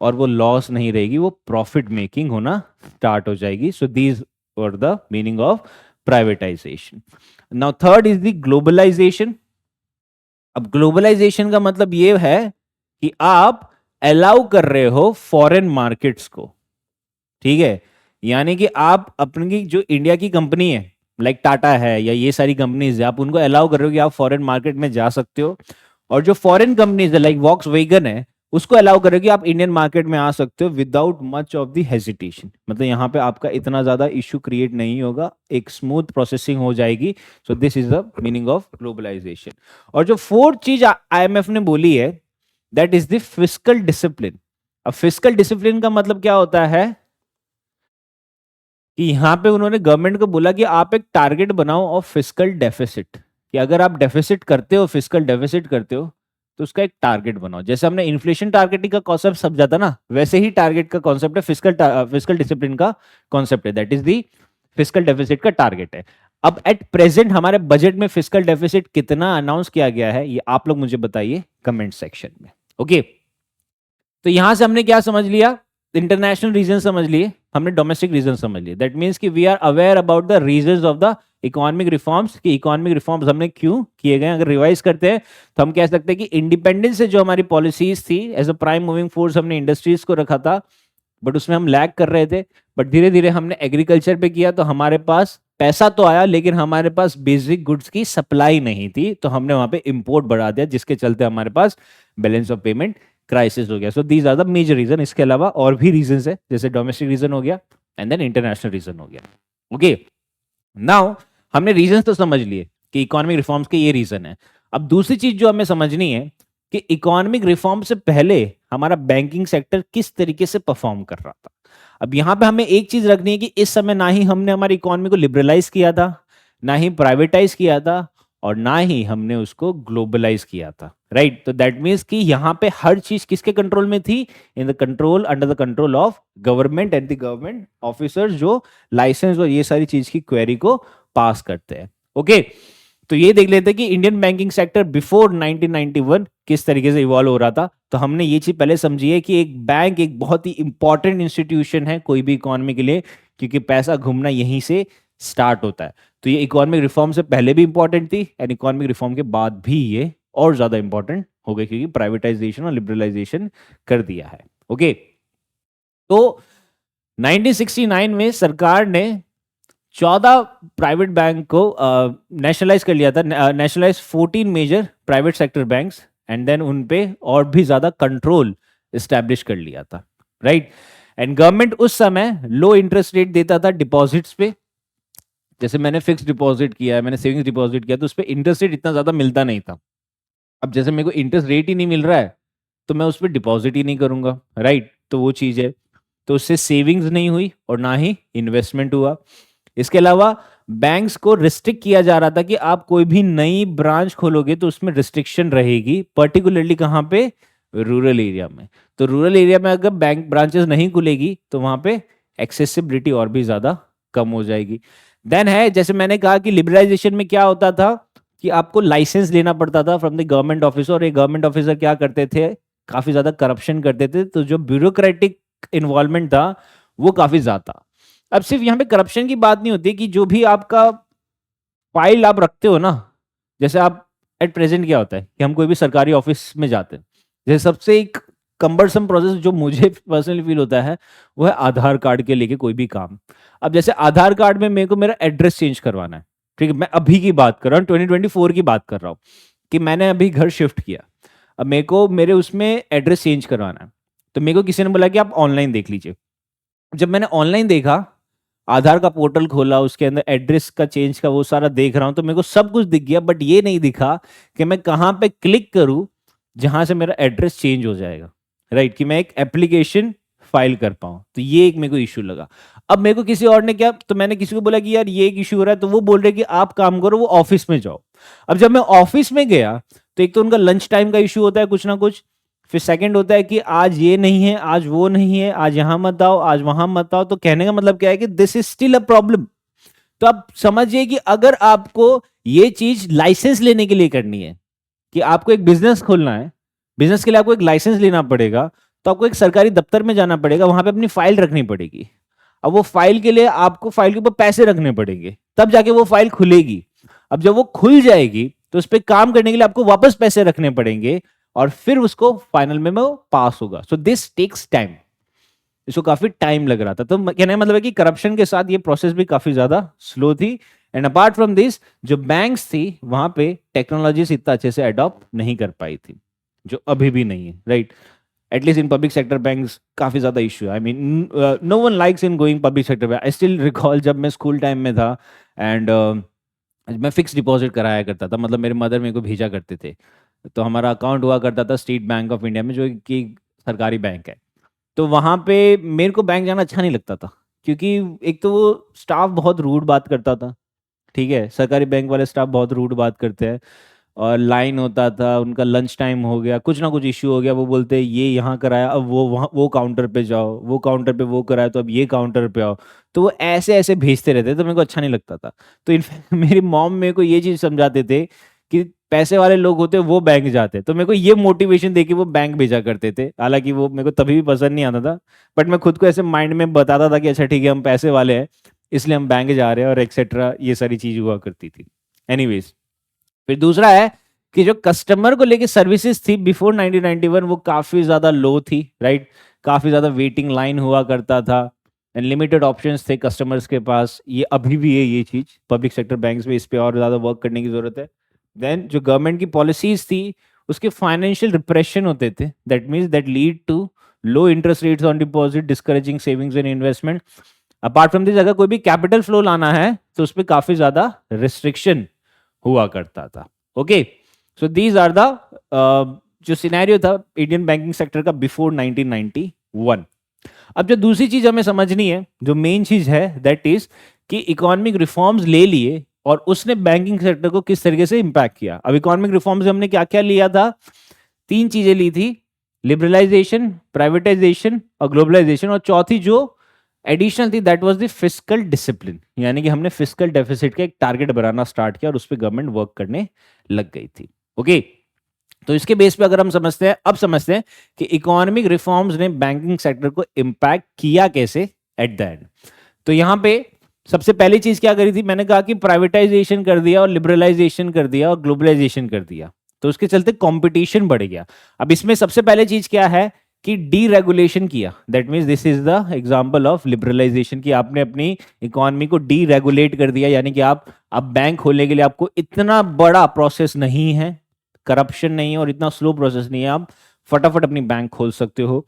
और वो लॉस नहीं रहेगी, वो प्रॉफिट मेकिंग होना स्टार्ट हो जाएगी। So these were the meaning of privatisation. Now third is the globalisation. अब ग्लोबलाइजेशन का मतलब ये है कि आप अलाउ कर रहे हो फॉरेन मार्केट्स को, ठीक है। यानी कि आप अपनी जो इंडिया की कंपनी है लाइक टाटा है या ये सारी कंपनीज है, आप उनको अलाउ कर रहे हो कि आप फॉरेन मार्केट में जा सकते हो, और जो फॉरेन कंपनीज है लाइक वॉक्स वैगन है उसको अलाउ करें कि आप इंडियन मार्केट में आ सकते हो without much of the hesitation. मतलब यहाँ पे आपका इतना ज्यादा इश्यू क्रिएट नहीं होगा, एक स्मूथ प्रोसेसिंग हो जाएगी। So this is the meaning of globalisation. और जो फोर्थ चीज आईएमएफ ने बोली है that is the fiscal discipline. अब फिस्कल डिसिप्लिन का मतलब क्या होता है कि यहाँ पे उन्होंने गवर्नमेंट को बोला कि आप एक टारगेट बनाओ ऑफ फिस्कल डेफिसिट, कि अगर आप डेफिसिट करते हो, फिस्कल डेफिसिट करते हो, तो उसका एक टारगेट बनाओ। जैसे हमने इन्फ्लेशन टारगेटिंग का कॉन्सेप्ट समझा था ना, वैसे ही टारगेट का कॉन्सेप्ट है फिस्कल डिसिप्लिन का कॉन्सेप्ट है, that is the fiscal deficit का टारगेट है। अब एट प्रेजेंट हमारे बजट में फिस्कल डेफिसिट कितना अनाउंस किया गया है ये आप लोग मुझे बताइए कमेंट सेक्शन में, ओके। तो यहां से हमने क्या समझ लिया? इंटरनेशनल रीजन समझ लिए, हमने डोमेस्टिक रीजन समझ लिए। दैट मीन्स कि we are aware about the reasons of the economic reforms, कि इकोनॉमिक रिफॉर्म्स हमने क्यों किए गए। अगर रिवाइज करते हैं तो हम कह सकते हैं कि इंडिपेंडेंस से जो हमारी पॉलिसीज थी as a prime moving force, हमने इंडस्ट्रीज को रखा था बट उसमें हम लैग कर रहे थे। बट धीरे धीरे हमने एग्रीकल्चर पे किया तो हमारे पास पैसा तो आया लेकिन हमारे पास बेसिक गुड्स की सप्लाई नहीं थी, तो हमने वहां पे इंपोर्ट बढ़ा दिया जिसके चलते हमारे पास बैलेंस ऑफ पेमेंट क्राइसिस हो गया। So these are the major reason. इसके अलावा और भी रीजन है, जैसे डोमेस्टिक रीजन हो गया एंड देन इंटरनेशनल रीजन हो गया, ओके। नाउ हमने रीजन तो समझ लिए कि इकोनॉमिक रिफॉर्म्स के ये रीजन है। अब दूसरी चीज जो हमें समझनी है कि इकोनॉमिक रिफॉर्म से पहले हमारा बैंकिंग सेक्टर किस तरीके से परफॉर्म कर रहा था। अब यहां पे हमें एक चीज रखनी है कि इस समय ना ही हमने हमारी इकोनॉमी को लिबरलाइज किया था, ना ही प्राइवेटाइज किया था, और ना ही हमने उसको ग्लोबलाइज किया था, राइट। तो दैट मीन्स कि यहाँ पे हर चीज किसके कंट्रोल में थी? In the control, under the control of government and the government officers जो लाइसेंस और ये सारी चीज की क्वेरी को पास करते हैं। ओके, तो ये देख लेते हैं कि इंडियन बैंकिंग सेक्टर बिफोर 1991 किस तरीके से इवॉल्व हो रहा था। तो हमने ये चीज पहले समझी है कि एक बैंक एक बहुत ही इंपॉर्टेंट इंस्टीट्यूशन है कोई भी इकोनॉमी के लिए, क्योंकि पैसा घूमना यहीं से स्टार्ट होता है। तो ये इकोनॉमिक रिफॉर्म से पहले भी इंपॉर्टेंट थी एंड इकोनॉमिक रिफॉर्म के बाद भी ये और ज्यादा इंपॉर्टेंट हो गई, क्योंकि प्राइवेटाइजेशन और लिबरलाइजेशन कर दिया है। ओके, तो 1969 में सरकार ने 14 प्राइवेट बैंक को नेशनलाइज कर लिया था, nationalise 14 major private sector banks, and then उन पे और भी ज्यादा कंट्रोल इस्टेब्लिश कर लिया था, राइट। एंड गवर्नमेंट उस समय लो इंटरेस्ट रेट देता था डिपॉजिट्स पे। जैसे मैंने फिक्स डिपॉजिट किया है, मैंने सेविंग्स डिपॉजिट किया, तो उस पर इंटरेस्ट रेट इतना ज्यादा मिलता नहीं था। अब जैसे मेरे को इंटरेस्ट रेट ही नहीं मिल रहा है तो मैं उस पर डिपॉजिट ही नहीं करूंगा, राइट। तो वो चीज है, तो उससे सेविंग्स नहीं हुई और ना ही इन्वेस्टमेंट हुआ। इसके अलावा बैंक्स को रिस्ट्रिक्ट किया जा रहा था कि आप कोई भी नई ब्रांच खोलोगे तो उसमें रिस्ट्रिक्शन रहेगी, पर्टिकुलरली कहाँ पे? रूरल एरिया में। तो रूरल एरिया में अगर बैंक ब्रांचेस नहीं खुलेगी तो वहां पे एक्सेसिबिलिटी और भी ज्यादा कम हो जाएगी। देन है, जैसे मैंने कहा कि लिबरलाइजेशन में क्या होता था कि आपको लाइसेंस लेना पड़ता था फ्रॉम द गवर्नमेंट ऑफिसर, और एक गवर्नमेंट ऑफिसर क्या करते थे? काफी ज्यादा करप्शन करते थे, तो जो ब्यूरोक्रेटिक इन्वॉल्वमेंट था वो काफी ज्यादा था। अब सिर्फ यहाँ पे करप्शन की बात नहीं होती कि जो भी आपका फाइल आप रखते हो ना, जैसे आप एट प्रेजेंट क्या होता है कि हम कोई भी सरकारी ऑफिस में जाते हैं, जैसे सबसे एक कंबरसम प्रोसेस जो मुझे पर्सनली फील होता है वो है आधार कार्ड के लेके कोई भी काम। अब जैसे आधार कार्ड में मेरे को मेरा एड्रेस चेंज करवाना है, ठीक है, मैं अभी की बात कर रहा हूँ, 2024 की बात कर रहा हूँ कि मैंने अभी घर शिफ्ट किया। अब मेरे को मेरे उसमें एड्रेस चेंज करवाना है, तो मेरे को किसी ने बोला कि आप ऑनलाइन देख लीजिए। जब मैंने ऑनलाइन देखा, आधार का पोर्टल खोला, उसके अंदर एड्रेस का चेंज का वो सारा देख रहा हूं, तो मेरे को सब कुछ दिख गया, बट ये नहीं दिखा कि मैं कहां पे क्लिक करूं जहां से मेरा एड्रेस चेंज हो जाएगा, राइट, कि मैं एक एप्लीकेशन फाइल कर पाऊं। तो ये एक मेरे को इश्यू लगा। अब मेरे को किसी और ने क्या, तो मैंने किसी को बोला कि यार ये एक इश्यू हो रहा है, तो वो बोल रहे कि आप काम करो, वो ऑफिस में जाओ। अब जब मैं ऑफिस में गया तो एक तो उनका लंच टाइम का इश्यू होता है कुछ ना कुछ, फिर सेकंड होता है कि आज ये नहीं है, आज वो नहीं है, आज यहां मत आओ, आज वहां मत आओ। तो कहने का मतलब क्या है कि this is still a problem. तो आप समझिए कि अगर आपको ये चीज लाइसेंस लेने के लिए करनी है, कि आपको एक बिजनेस खोलना है, बिजनेस के लिए आपको एक लाइसेंस लेना पड़ेगा, तो आपको एक सरकारी दफ्तर में जाना पड़ेगा, वहां पे अपनी फाइल रखनी पड़ेगी। अब वो फाइल के लिए आपको फाइल के ऊपर पैसे रखने पड़ेंगे, तब जाके वो फाइल खुलेगी। अब जब वो खुल जाएगी तो उस पर काम करने के लिए आपको वापस पैसे रखने पड़ेंगे, और फिर उसको फाइनल में वो पास होगा। So this takes time. इसको काफी टाइम लग रहा था। तो कहने का मतलब है कि करप्शन के साथ ये प्रोसेस भी काफी ज्यादा स्लो थी। एंड अपार्ट फ्रॉम दिस, जो बैंक्स थी वहां पे टेक्नोलॉजीज इतना अच्छे से अडॉप्ट नहीं कर पाई थी, जो अभी भी नहीं है, right. At least in public sector banks काफी ज्यादा इशू है। I mean no one likes in going public sector bank. I still recall जब मैं स्कूल टाइम में था, एंड मैं फिक्स डिपॉजिट कराया करता था, मतलब मेरे मदर मेरे को भेजा करते थे। तो हमारा अकाउंट हुआ करता था स्टेट बैंक ऑफ इंडिया में, जो कि सरकारी बैंक है। तो वहाँ पे मेरे को बैंक जाना अच्छा नहीं लगता था, क्योंकि एक तो वो स्टाफ बहुत रूड बात करता था, ठीक है, सरकारी बैंक वाले स्टाफ बहुत रूड बात करते हैं। और लाइन होता था, उनका लंच टाइम हो गया, कुछ ना कुछ इश्यू हो गया, वो बोलते हैं ये यहाँ कराया, अब वो वहाँ वो काउंटर पे जाओ, वो काउंटर पे वो कराया, तो अब ये काउंटर पे आओ। तो वो ऐसे ऐसे भेजते रहते, तो मेरे को अच्छा नहीं लगता था। तो इनफैक्ट मेरी मॉम मेरे को ये चीज़ समझाते थे कि पैसे वाले लोग होते वो बैंक जाते, तो मेरे को ये मोटिवेशन दे के वो बैंक भेजा करते थे। हालांकि वो मेरे को तभी भी पसंद नहीं आता था, बट मैं खुद को ऐसे माइंड में बताता था कि अच्छा ठीक है, हम पैसे वाले हैं इसलिए हम बैंक जा रहे हैं, और एक्सेट्रा ये सारी चीज हुआ करती थी। एनीवेज, फिर दूसरा है कि जो कस्टमर को लेके सर्विसेज थी बिफोर 1991 वो काफी ज्यादा लो थी, राइट। काफी ज्यादा वेटिंग लाइन हुआ करता था, एंड लिमिटेड ऑप्शंस थे कस्टमर्स के पास। ये अभी भी है ये चीज पब्लिक सेक्टर बैंक्स में, इस पे और ज्यादा वर्क करने की जरूरत है। देन जो गवर्नमेंट की पॉलिसीज थी उसके फाइनेंशियल रिप्रेशन होते थे, that means that lead to low interest rates on deposit, discouraging savings and investment. Apart from this अगर कोई भी कैपिटल फ्लो लाना है तो उस पर काफी ज्यादा रिस्ट्रिक्शन हुआ करता था। Okay, so these are the जो सिनेरियो था इंडियन बैंकिंग सेक्टर का बिफोर 1991। अब जो दूसरी चीज हमें समझनी है, जो मेन चीज है, दैट इज कि इकोनॉमिक रिफॉर्म्स ले लिए और उसने बैंकिंग सेक्टर को किस तरीके से इंपैक्ट किया। अब इकोनॉमिक रिफॉर्म्स हमने क्या क्या लिया था? 3 चीजें ली थी, लिबरलाइजेशन, प्राइवेटाइजेशन और ग्लोबलाइजेशन, और चौथी जो एडिशनल थी that was the fiscal discipline, यानी कि हमने फिस्कल डेफिसिट का एक टारगेट बनाना स्टार्ट किया और उस पर गवर्नमेंट वर्क करने लग गई थी। ओके, तो इसके बेस पे अगर हम समझते हैं, अब समझते हैं कि इकोनॉमिक रिफॉर्म्स ने बैंकिंग सेक्टर को इंपैक्ट किया कैसे एट द एंड। तो यहां पे सबसे पहली चीज क्या करी थी? मैंने कहा कि प्राइवेटाइजेशन कर दिया और लिबरलाइजेशन कर दिया और ग्लोबलाइजेशन कर दिया, तो उसके चलते कंपटीशन बढ़ गया। अब इसमें सबसे पहले चीज क्या है कि डीरेगुलेशन किया। That means this is the example of liberalisation, कि आपने अपनी इकोनॉमी को डीरेगुलेट कर दिया, यानी कि आप अब बैंक खोलने के लिए आपको इतना बड़ा प्रोसेस नहीं है, करप्शन नहीं है और इतना स्लो प्रोसेस नहीं है, आप फटाफट अपनी बैंक खोल सकते हो।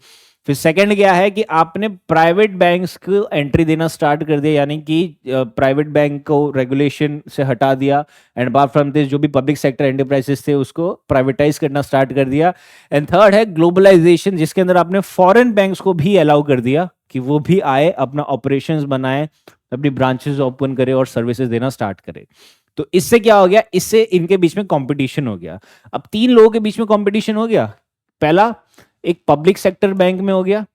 फिर सेकंड क्या है कि आपने प्राइवेट बैंक्स को एंट्री देना स्टार्ट कर दिया, यानी कि प्राइवेट बैंक को रेगुलेशन से हटा दिया, एंड अपार्ट फ्रॉम दिस जो भी पब्लिक सेक्टर एंटरप्राइजेस थे उसको प्राइवेटाइज करना स्टार्ट कर दिया। एंड थर्ड है ग्लोबलाइजेशन, जिसके अंदर आपने फॉरेन बैंक्स को भी अलाउ कर दिया कि वो भी आए, अपना ऑपरेशंस बनाए, अपनी ब्रांचेस ओपन करे और सर्विसेज देना स्टार्ट करे। तो इससे क्या हो गया? इससे इनके बीच में कंपटीशन हो गया। अब 3 लोगों के बीच में कंपटीशन हो गया। पहला, एक पब्लिक सेक्टर बैंक में हो गया,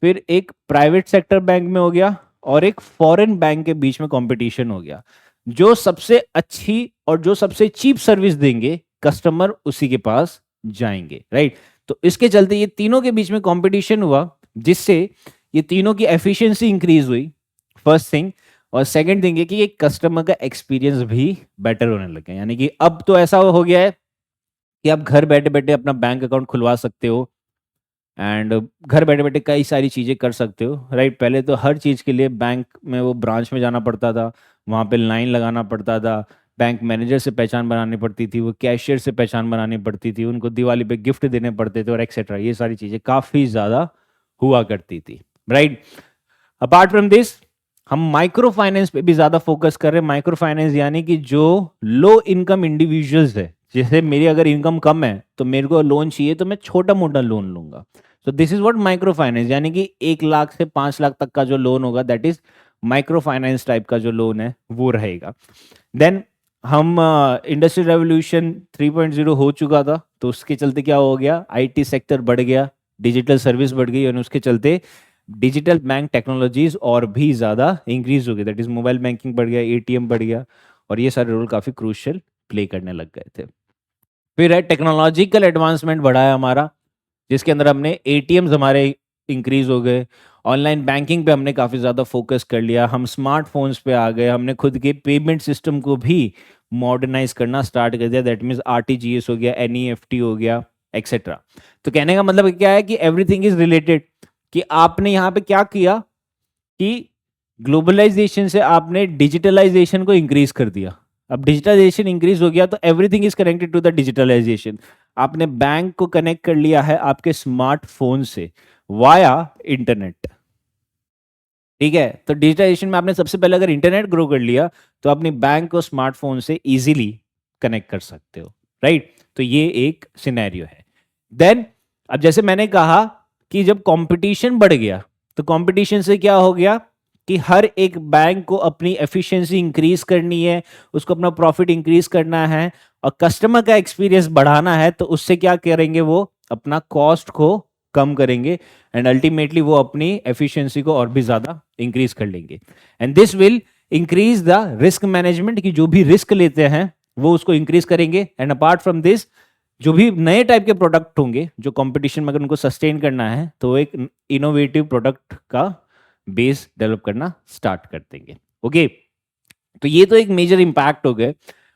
फिर एक प्राइवेट सेक्टर बैंक में हो गया, और एक फॉरेन बैंक के बीच में कंपटीशन हो गया। जो सबसे अच्छी और जो सबसे चीप सर्विस देंगे कस्टमर, उसी के पास जाएंगे, राइट। तो इसके चलते ये तीनों के बीच में कंपटीशन हुआ, जिससे ये तीनों की एफिशिएंसी इंक्रीज हुई, फर्स्ट थिंग। और सेकंड थिंग है कि एक कस्टमर का एक्सपीरियंस भी बेटर होने लगा, यानी कि अब तो ऐसा हो गया है कि आप घर बैठे बैठे अपना बैंक अकाउंट खुलवा सकते हो, एंड घर बैठे बैठे कई सारी चीज़ें कर सकते हो, राइट। पहले तो हर चीज़ के लिए बैंक में वो ब्रांच में जाना पड़ता था, वहाँ पे लाइन लगाना पड़ता था, बैंक मैनेजर से पहचान बनानी पड़ती थी, वो कैशियर से पहचान बनानी पड़ती थी, उनको दिवाली पे गिफ्ट देने पड़ते थे और एक्सेट्रा, ये सारी चीज़ें काफ़ी ज़्यादा हुआ करती थी, राइट। अपार्ट फ्रॉम दिस हम माइक्रो फाइनेंस पे भी ज़्यादा फोकस कर रहे हैं। माइक्रो फाइनेंस यानी कि जो लो इनकम इंडिविजुअल्स है, जैसे मेरी अगर इनकम कम है तो मेरे को लोन चाहिए तो मैं छोटा मोटा लोन लूंगा। सो this is what micro finance, यानी कि 1 लाख से 5 लाख तक का जो लोन होगा that is micro finance type का जो लोन है वो रहेगा। देन हम इंडस्ट्रियल रेवोल्यूशन 3.0 हो चुका था, तो उसके चलते क्या हो गया? आईटी सेक्टर बढ़ गया, डिजिटल सर्विस बढ़ गई, और उसके चलते डिजिटल बैंक टेक्नोलॉजीज और भी ज़्यादा इंक्रीज हो गई, दैट इज मोबाइल बैंकिंग बढ़ गया, एटीएम बढ़ गया, और ये सारे रोल काफ़ी क्रूशियल प्ले करने लग गए थे। फिर है टेक्नोलॉजिकल एडवांसमेंट बढ़ा है हमारा, जिसके अंदर हमने एटीएम्स हमारे इंक्रीज हो गए, ऑनलाइन बैंकिंग पे हमने काफ़ी ज़्यादा फोकस कर लिया, हम स्मार्टफोन्स पे आ गए, हमने खुद के पेमेंट सिस्टम को भी मॉडर्नाइज करना स्टार्ट कर दिया, दैट मीन्स आरटीजीएस हो गया, एनईएफटी हो गया, एक्सेट्रा। तो कहने का मतलब क्या है कि एवरीथिंग इज रिलेटेड, कि आपने यहाँ पे क्या किया कि ग्लोबलाइजेशन से आपने डिजिटलाइजेशन को इंक्रीज कर दिया। अब डिजिटलाइजेशन इंक्रीज हो गया तो everything is connected to the digitalisation. आपने बैंक को कनेक्ट कर लिया है आपके स्मार्टफोन से वाया इंटरनेट, ठीक है। तो डिजिटलाइजेशन में आपने सबसे पहले अगर इंटरनेट ग्रो कर लिया तो अपनी बैंक को स्मार्टफोन से इजीली कनेक्ट कर सकते हो, राइट। तो ये एक सिनेरियो है। देन अब जैसे मैंने कहा कि जब कंपटीशन बढ़ गया तो कंपटीशन से क्या हो गया कि हर एक बैंक को अपनी एफिशिएंसी इंक्रीज करनी है, उसको अपना प्रॉफिट इंक्रीज करना है और कस्टमर का एक्सपीरियंस बढ़ाना है, तो उससे क्या करेंगे? वो अपना कॉस्ट को कम करेंगे एंड अल्टीमेटली वो अपनी एफिशिएंसी को और भी ज्यादा इंक्रीज कर लेंगे, and this will increase the risk management, की जो भी रिस्क लेते हैं वो उसको इंक्रीज करेंगे। एंड अपार्ट फ्रॉम दिस जो भी नए टाइप के प्रोडक्ट होंगे जो कंपटीशन में अगर उनको सस्टेन करना है तो एक इनोवेटिव प्रोडक्ट का बेस डेवलप करना स्टार्ट कर देंगे। ओके, तो ये तो एक मेजर इंपैक्ट हो गए,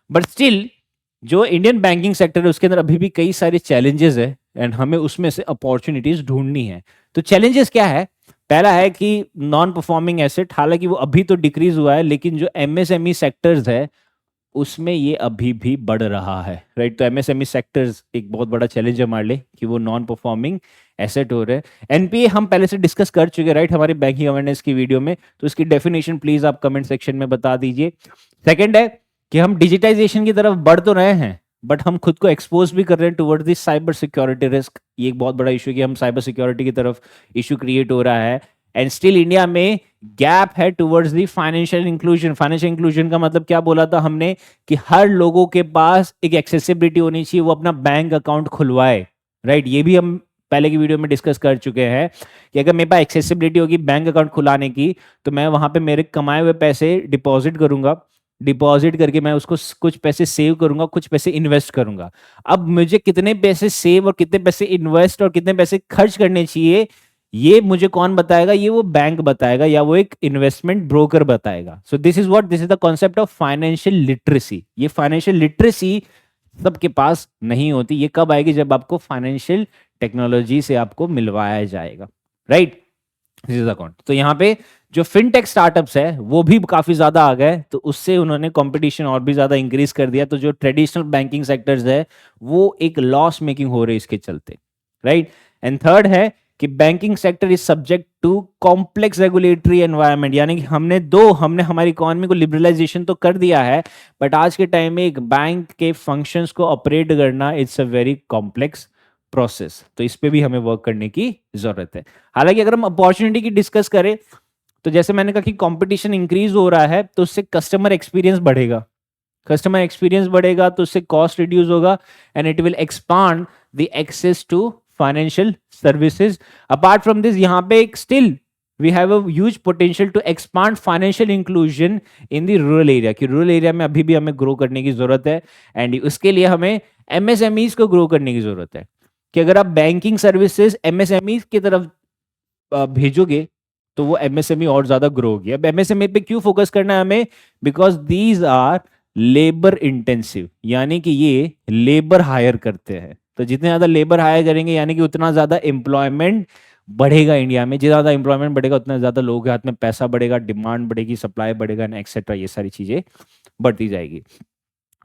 बट स्टिल जो इंडियन बैंकिंग सेक्टर है उसके अंदर अभी भी कई सारे चैलेंजेस है एंड हमें उसमें से अपॉर्चुनिटीज ढूंढनी है। तो चैलेंजेस क्या है? पहला है कि नॉन परफॉर्मिंग एसेट, हालांकि वो अभी तो डिक्रीज हुआ है, लेकिन जो एमएसएमई सेक्टर्स है उसमें ये अभी भी बढ़ रहा है, राइट। तो एमएसएमई सेक्टर्स एक बहुत बड़ा चैलेंज है हमारे लिए कि वो नॉन परफॉर्मिंग एसेट हो रहे हैं। एनपीए हम पहले से डिस्कस कर चुके हैं, राइट, हमारी बैंकिंग अवेयरनेस की वीडियो में। तो इसकी डेफिनेशन प्लीज आप कमेंट सेक्शन में बता दीजिए। सेकंड है कि हम डिजिटाइजेशन की तरफ बढ़ तो रहे हैं, बट हम खुद को एक्सपोज भी कर रहे हैं toward this cyber security risk. ये एक बहुत बड़ा इशू है कि हम साइबर सिक्योरिटी की तरफ इशू क्रिएट हो रहा है। एंड स्टिल इंडिया में गैप है towards the financial inclusion. Financial inclusion का मतलब क्या बोला था हमने कि हर लोगों के पास एक एक्सेसिबिलिटी होनी चाहिए, वो अपना बैंक अकाउंट खुलवाए, राइट। ये भी हम पहले की वीडियो में डिस्कस कर चुके हैं कि अगर मेरे पास एक्सेसिबिलिटी होगी बैंक अकाउंट खुलाने की, तो मैं वहां पे मेरे कमाए हुए पैसे डिपॉजिट करूंगा, डिपॉजिट करके मैं उसको कुछ पैसे सेव करूंगा, कुछ पैसे इन्वेस्ट करूंगा। अब मुझे कितने पैसे सेव और कितने पैसे इन्वेस्ट और कितने पैसे खर्च करने चाहिए, ये मुझे कौन बताएगा? ये वो बैंक बताएगा या वो एक इन्वेस्टमेंट ब्रोकर बताएगा। सो this is the concept of financial literacy. ये फाइनेंशियल लिटरेसी सबके पास नहीं होती। ये कब आएगी? जब आपको फाइनेंशियल टेक्नोलॉजी से आपको मिलवाया जाएगा, राइट। This is account. तो यहाँ पे जो फिनटेक स्टार्टअप्स है वो भी काफी ज्यादा आ गए, तो उससे उन्होंने कंपटीशन और भी ज्यादा इंक्रीज कर दिया। तो जो ट्रेडिशनल बैंकिंग सेक्टर्स है वो एक लॉस मेकिंग हो रही है इसके चलते, राइट। एंड थर्ड है कि banking sector is subject to complex regulatory environment. यानी कि हमने हमारी इकोनॉमी को लिबरलाइजेशन तो कर दिया है, बट आज के टाइम में एक बैंक के फंक्शंस को ऑपरेट करना it's a very complex process. तो इस पे भी हमें वर्क करने की जरूरत है। हालांकि अगर हम अपॉर्चुनिटी की डिस्कस करें, तो जैसे मैंने कहा कि कंपटीशन इंक्रीज हो रहा है, तो उससे कस्टमर एक्सपीरियंस बढ़ेगा। कस्टमर एक्सपीरियंस बढ़ेगा तो उससे कॉस्ट रिड्यूस होगा and it will expand the access to financial services. Apart from this, यहाँ पे एक still we have a huge potential to expand financial inclusion in the rural area. कि rural area में अभी भी हमें ग्रो करने की जरूरत है एंड उसके लिए हमें एमएसएमईज को ग्रो करने की जरूरत है। कि अगर आप बैंकिंग सर्विसेज एमएसएमई की तरफ भेजोगे तो वो एमएसएमई और ज्यादा ग्रो होगी। अब एमएसएमई पे क्यों फोकस करना है हमें? Because these are labour intensive, यानी कि ये लेबर हायर करते हैं। तो जितने ज्यादा लेबर हायर करेंगे यानी कि उतना ज्यादा एम्प्लॉयमेंट बढ़ेगा इंडिया में। जितना ज्यादा एम्प्लॉयमेंट बढ़ेगा उतना ज्यादा लोगों के हाथ में पैसा बढ़ेगा, डिमांड बढ़ेगी, सप्लाई बढ़ेगा, एक्सेट्रा, ये सारी चीजें बढ़ती जाएगी।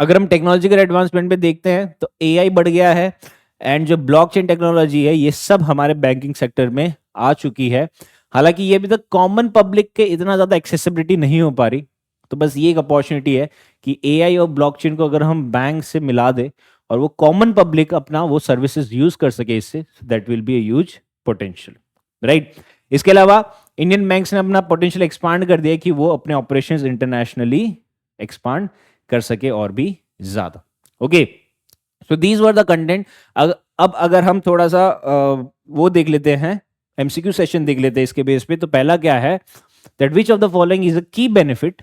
अगर हम टेक्नोलॉजिकल एडवांसमेंट पे देखते हैं तो एआई बढ़ गया है एंड जो ब्लॉकचेन टेक्नोलॉजी है ये सब हमारे बैंकिंग सेक्टर में आ चुकी है। हालांकि ये अभी तक कॉमन पब्लिक के इतना ज्यादा एक्सेसिबिलिटी नहीं हो पा रही। तो बस ये एक अपॉर्चुनिटी है कि एआई और ब्लॉकचेन को अगर हम बैंक से मिला दे और वो कॉमन पब्लिक अपना वो सर्विसेज यूज कर सके इससे, that will be a huge potential, right. इसके अलावा इंडियन बैंक्स ने अपना पोटेंशियल एक्सपांड कर दिया कि वो अपने ऑपरेशंस इंटरनेशनली एक्सपांड कर सके और भी ज्यादा। Okay, so these were the content. अब अगर हम थोड़ा सा वो देख लेते हैं, एमसीक्यू सेशन देख लेते हैं इसके बेस पे। तो पहला क्या है? That which of the following is a key benefit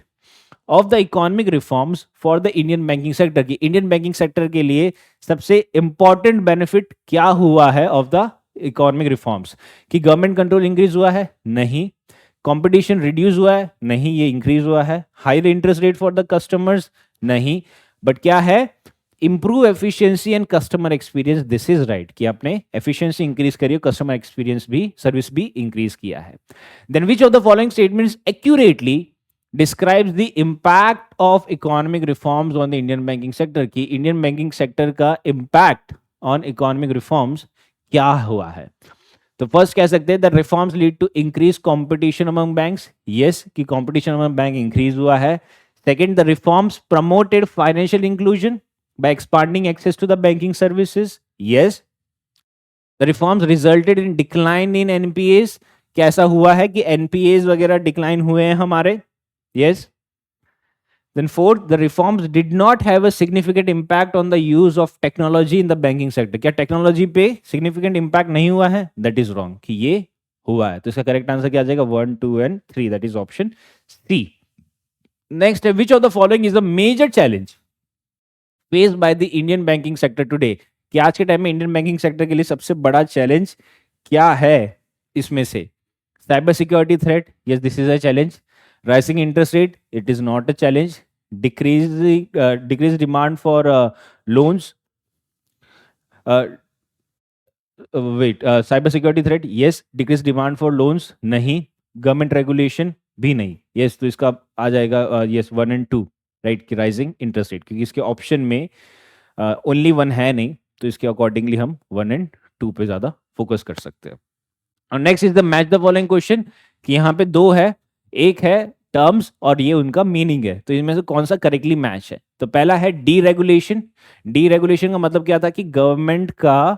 of the economic reforms for the Indian banking sector. की इंडियन बैंकिंग सेक्टर के लिए सबसे इंपॉर्टेंट बेनिफिट क्या हुआ है ऑफ द इकोनॉमिक रिफॉर्म्स? कि गवर्नमेंट कंट्रोल इंक्रीज हुआ है? नहीं। कंपटीशन रिड्यूस हुआ है? नहीं, ये इंक्रीज हुआ है। Higher interest rate for the customers? नहीं। बट क्या है? Improve efficiency and customer experience. This is right कि आपने एफिशिएंसी इंक्रीज करी है, कस्टमर एक्सपीरियंस भी, सर्विस भी इंक्रीज किया है। Then which of the following statements accurately describes the impact of economic reforms on the Indian banking sector? की Indian banking sector का इंपैक्ट ऑन इकोनॉमिक रिफॉर्म्स क्या हुआ है? तो फर्स्ट कह सकते हैं that reforms lead to increase competition among banks. Yes, कि कंपटीशन अमंग बैंक इंक्रीज हुआ है। Second, the reforms promoted financial inclusion by expanding access to the banking services. Yes. The reforms resulted in decline in NPAs. कैसा हुआ है कि NPAs वगैरह decline हुए हैं हमारे? Yes. Then fourth, the reforms did not have a significant impact on the use of technology in the banking sector. क्या technology पे significant impact नहीं हुआ है? That is wrong. कि ये हुआ है। तो इसका करेक्ट आंसर क्या आ जाएगा? 1, 2 and 3. That is option C. Next, which of the following is a major challenge faced by the Indian banking sector today? कि आज के टाइम में इंडियन बैंकिंग सेक्टर के लिए सबसे बड़ा चैलेंज क्या है इसमें से? Cyber security threat? Yes, this is a challenge. Rising interest rate? It is not a challenge. Decrease demand for loans? Wait, cyber security threat? Yes. Decrease demand for loans? नहीं। Government regulation? भी नहीं। Yes, तो इसका आ जाएगा yes 1 and 2, right, कि rising interest rate, क्योंकि इसके ऑप्शन में ओनली वन है नहीं, तो इसके अकॉर्डिंगली हम 1 एंड 2 पे ज्यादा फोकस कर सकते हैं। और next is the match the following question, कि यहाँ पे दो है, एक है टर्म्स और ये उनका मीनिंग है, तो इनमें से कौन सा करेक्टली मैच है। तो पहला है डीरेगुलेशन। डीरेगुलेशन का मतलब क्या था कि गवर्नमेंट का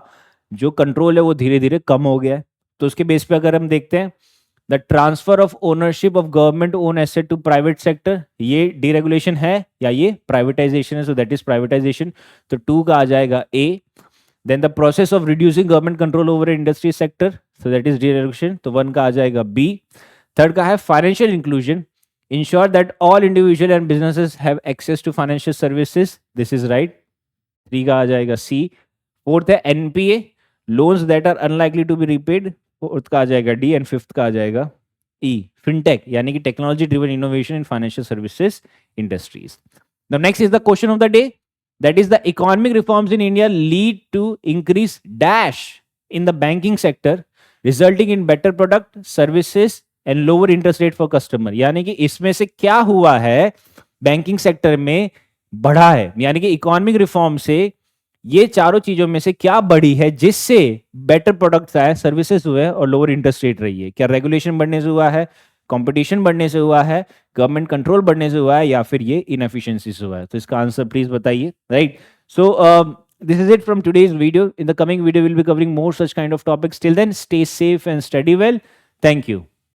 जो कंट्रोल है वो धीरे धीरे कम हो गया है। तो उसके बेस पे अगर हम देखते हैं, the transfer of ownership of government own asset to private sector, ये डीरेगुलेशन है या ये प्राइवेटाइजेशन है, सो दैट इज प्राइवेटाइजेशन। तो 2 का आ जाएगा A. Then the process of reducing government control over industry sector, so that is deregulation, तो 1 का आ जाएगा बी। थर्ड का है financial inclusion, ensure that all individual and businesses have access to financial services, this is right, 3 का आ जाएगा C. Fourth है NPA, loans that are unlikely to be repaid, fourth का आ जाएगा डी। एंड फिफ्थ का आ जाएगा ई, फिनटेक, यानी कि technology driven innovation in financial services industries. The next is the question of the day, that is the economic reforms in India lead to increase dash in the banking sector, resulting in better product services and lower interest rate for customer। यानी कि इसमें से क्या हुआ है banking sector में, बढ़ा है, यानी कि इकोनॉमिक रिफॉर्म से ये चारों चीजों में से क्या बढ़ी है जिससे बेटर प्रोडक्ट्स आए, सर्विसेज हुए और लोअर इंटरेस्ट रेट रही है। क्या रेगुलेशन बढ़ने से हुआ है, कंपटीशन बढ़ने से हुआ है, गवर्नमेंट कंट्रोल बढ़ने से हुआ है, या फिर ये इनएफिशिएंसी से हुआ है। तो इसका आंसर प्लीज बताइए, right. So this is it from today's video. In the coming video we'll be covering more such kind of topics. Till then, stay safe and study well. Thank you.